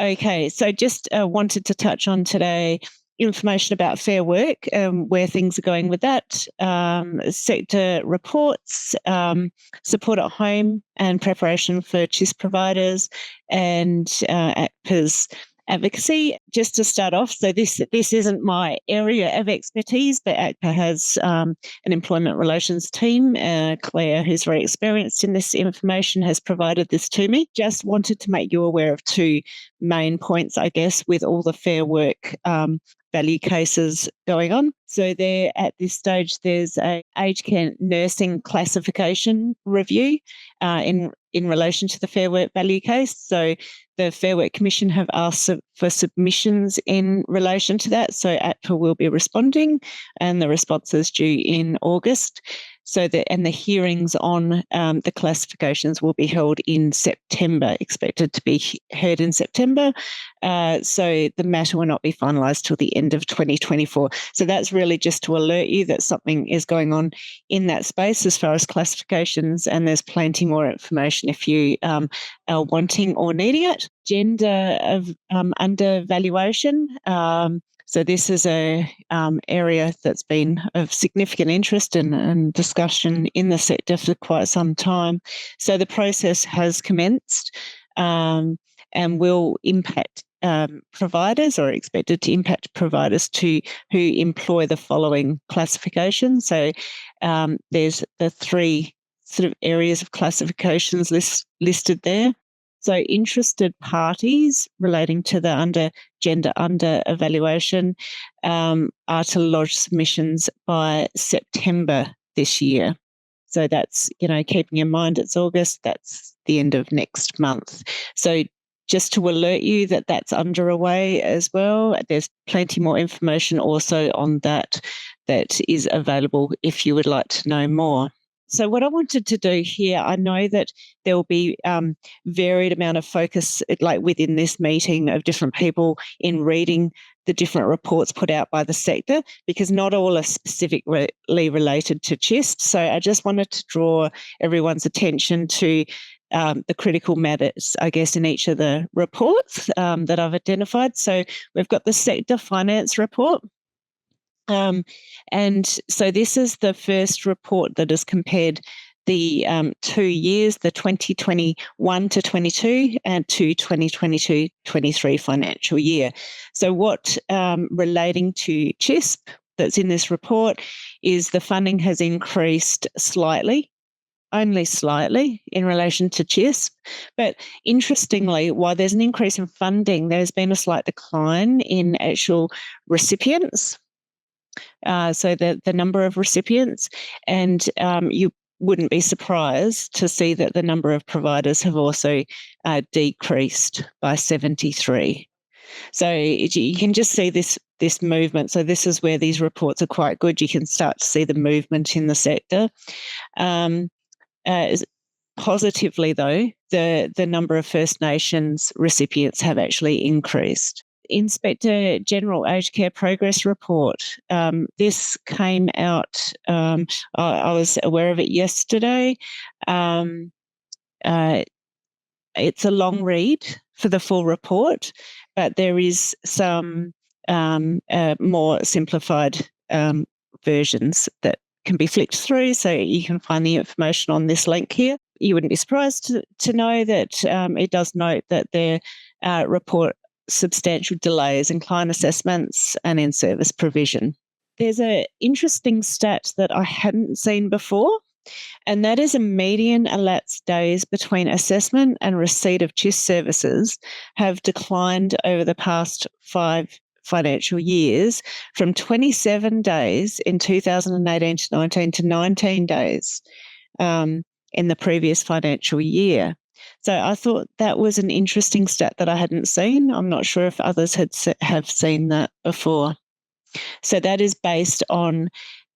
Okay, so just wanted to touch on today information about Fair Work, where things are going with that, sector reports, support at home and preparation for CHIS providers, and ACPA's advocacy. Just to start off, so this isn't my area of expertise, but ACPA has an employment relations team. Claire, who's very experienced in this information, has provided this to me. Just wanted to make you aware of two main points, I guess, with all the Fair Work value cases going on. So there, at this stage, there's a aged care nursing classification review in relation to the Fair Work value case. So the Fair Work Commission have asked for submissions in relation to that. So ACPA will be responding, and the response is due in August. So the hearings on the classifications will be held in September, expected to be heard in September. So the matter will not be finalised till the end of 2024. So that's really just to alert you that something is going on in that space as far as classifications, and there's plenty more information if you are wanting or needing it. Gender of undervaluation. So this is a area that's been of significant interest and discussion in the sector for quite some time. So the process has commenced and will impact providers, or expected to impact providers who employ the following classifications. So there's the three sort of areas of classifications listed there. So interested parties relating to the gender under evaluation are to lodge submissions by September this year. So that's, keeping in mind it's August, that's the end of next month. So just to alert you that that's underway as well. There's plenty more information also on that is available if you would like to know more. So what I wanted to do here, I know that there will be varied amount of focus, like within this meeting, of different people in reading the different reports put out by the sector, because not all are specifically related to CHIS. So I just wanted to draw everyone's attention to the critical matters, I guess, in each of the reports that I've identified. So we've got the sector finance report. And so this is the first report that has compared the 2 years, the 2021 to 22 and to 2022-23 financial year. So what relating to CHISP that's in this report is the funding has increased slightly, only slightly, in relation to CHISP. But interestingly, while there's an increase in funding, there's been a slight decline in actual recipients. So the number of recipients, and you wouldn't be surprised to see that the number of providers have also decreased by 73. So you can just see this movement. So this is where these reports are quite good. You can start to see the movement in the sector. Positively, though, the number of First Nations recipients have actually increased. Inspector General Aged Care Progress Report. This came out, I was aware of it yesterday. It's a long read for the full report, but there is some more simplified versions that can be flicked through, so you can find the information on this link here. You wouldn't be surprised to know that it does note that their report substantial delays in client assessments and in service provision. There's an interesting stat that I hadn't seen before, and that is a median elapsed days between assessment and receipt of CHIS services have declined over the past 5 financial years from 27 days in 2018 to 19 to 19 days in the previous financial year. So I thought that was an interesting stat that I hadn't seen. I'm not sure if others have seen that before. So that is based on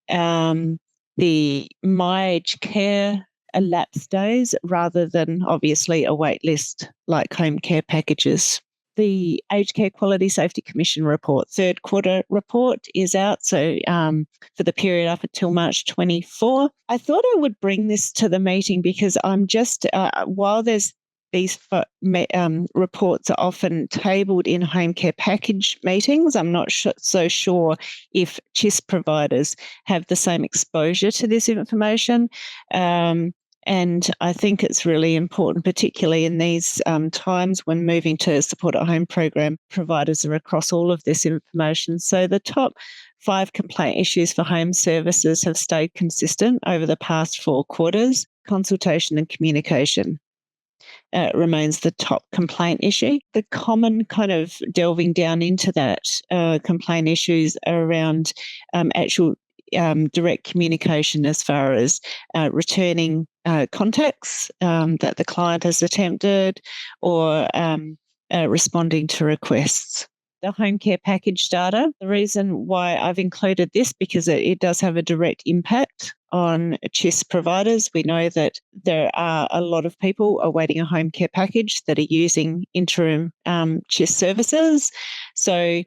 the My Aged Care elapsed days rather than obviously a wait list like home care packages. The Aged Care Quality Safety Commission report, third quarter report, is out. So for the period up until March 24, I thought I would bring this to the meeting because I'm just, while there's these reports are often tabled in home care package meetings. I'm not so sure if CHIS providers have the same exposure to this information. And I think it's really important, particularly in these times when moving to a support at home program, providers are across all of this information. So the top 5 complaint issues for home services have stayed consistent over the past 4 quarters. Consultation and communication remains the top complaint issue. The common kind of delving down into that complaint issues are around actual direct communication as far as returning contacts that the client has attempted or responding to requests. The home care package data, the reason why I've included this, because it does have a direct impact on CHIS providers. We know that there are a lot of people awaiting a home care package that are using interim CHIS services. So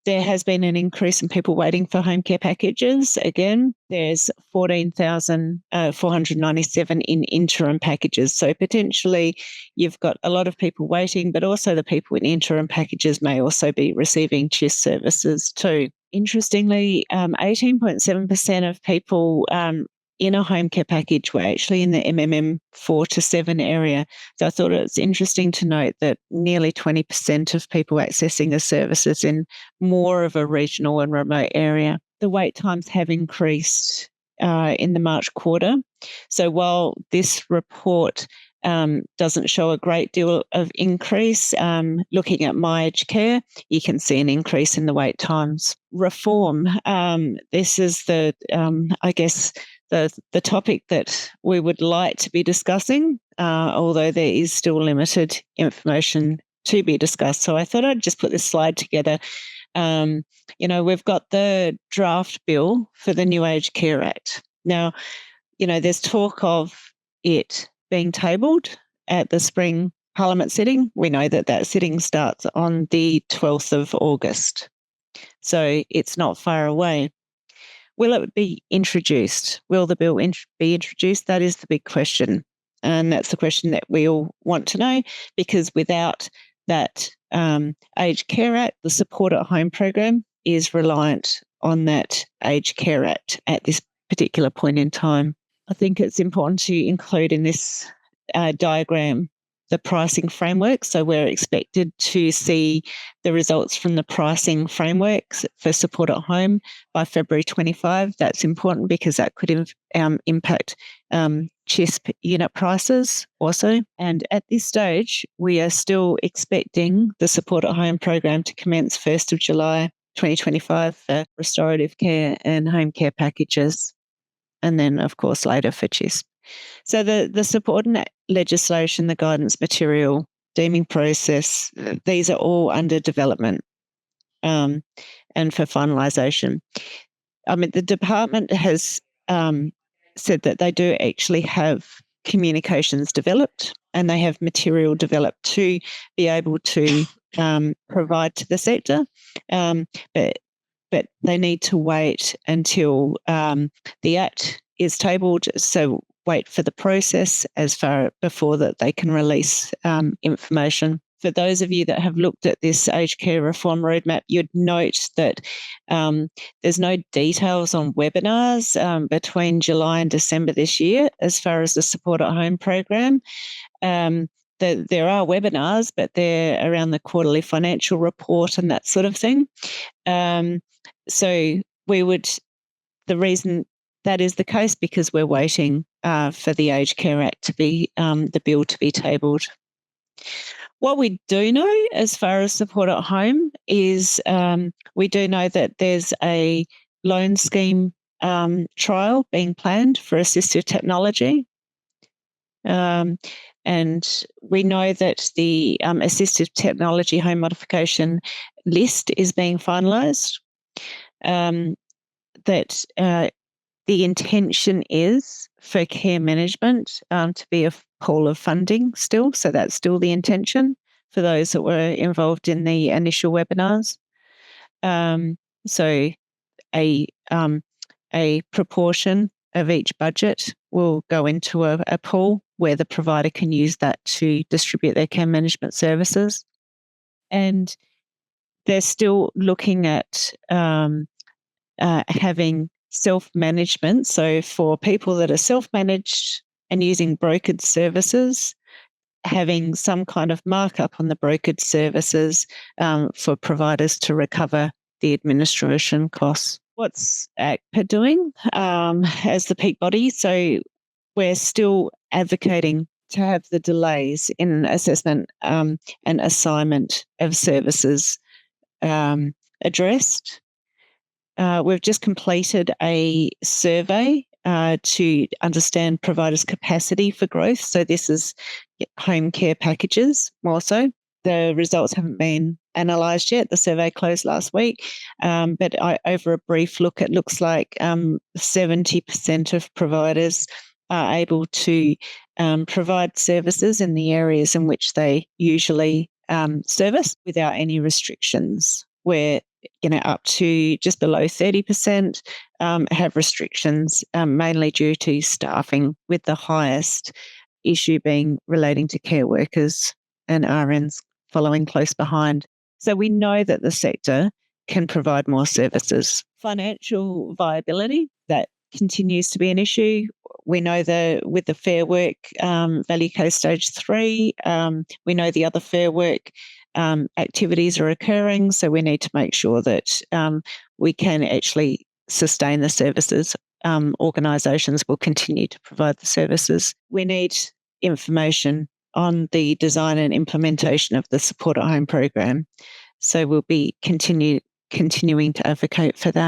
there has been an increase in people waiting for home care packages. Again, there's 14,497 in interim packages. So potentially you've got a lot of people waiting, but also the people in interim packages may also be receiving CHIS services too. Interestingly, 18.7% of people in a home care package were actually in the MMM 4 to 7 area. So I thought it was interesting to note that nearly 20% of people accessing the services in more of a regional and remote area. The wait times have increased in the March quarter. So while this report doesn't show a great deal of increase, looking at My Aged Care, you can see an increase in the wait times. Reform, this is I guess, the topic that we would like to be discussing, although there is still limited information to be discussed. So I thought I'd just put this slide together. We've got the draft bill for the New Aged Care Act. Now, there's talk of it being tabled at the spring Parliament sitting. We know that sitting starts on the 12th of August. So it's not far away. Will it be introduced? Will the bill be introduced? That is the big question. And that's the question that we all want to know, because without that Aged Care Act, the Support at Home program is reliant on that Aged Care Act at this particular point in time. I think it's important to include in this diagram the pricing framework. So we're expected to see the results from the pricing frameworks for support at home by February 25. That's important because that could impact CHIS unit prices also. And at this stage, we are still expecting the support at home program to commence 1st of July 2025 for restorative care and home care packages. And then, of course, later for CHIS. So the subordinate legislation, the guidance material, deeming process, these are all under development and for finalisation. I mean, the department has said that they do actually have communications developed and they have material developed to be able to provide to the sector, but they need to wait until the Act is tabled. So wait for the process as far before that they can release information. For those of you that have looked at this aged care reform roadmap, you'd note that there's no details on webinars between July and December this year as far as the Support at Home program. There are webinars, but they're around the quarterly financial report and that sort of thing. So the reason that is the case because we're waiting for the Aged Care Act to be, the bill to be tabled. What we do know as far as support at home is we do know that there's a loan scheme trial being planned for assistive technology. And we know that the assistive technology home modification list is being finalised. That the intention is for care management to be a pool of funding still. So that's still the intention for those that were involved in the initial webinars. So a proportion of each budget will go into a pool where the provider can use that to distribute their care management services. And they're still looking at having self-management. So for people that are self-managed and using brokered services, having some kind of markup on the brokered services for providers to recover the administration costs. What's ACCPA doing as the peak body? So we're still advocating to have the delays in assessment and assignment of services addressed. We've just completed a survey to understand providers' capacity for growth. So this is home care packages more so. The results haven't been analysed yet. The survey closed last week. But over a brief look, it looks like 70% of providers are able to provide services in the areas in which they usually service without any restrictions, where up to just below 30% have restrictions, mainly due to staffing, with the highest issue being relating to care workers and RNs following close behind. So we know that the sector can provide more services. Financial viability, that continues to be an issue. We know that with the Fair Work Value Case Stage 3, we know the other Fair Work activities are occurring, so we need to make sure that we can actually sustain the services. Organisations will continue to provide the services. We need information on the design and implementation of the Support at Home program, so we'll be continuing to advocate for that.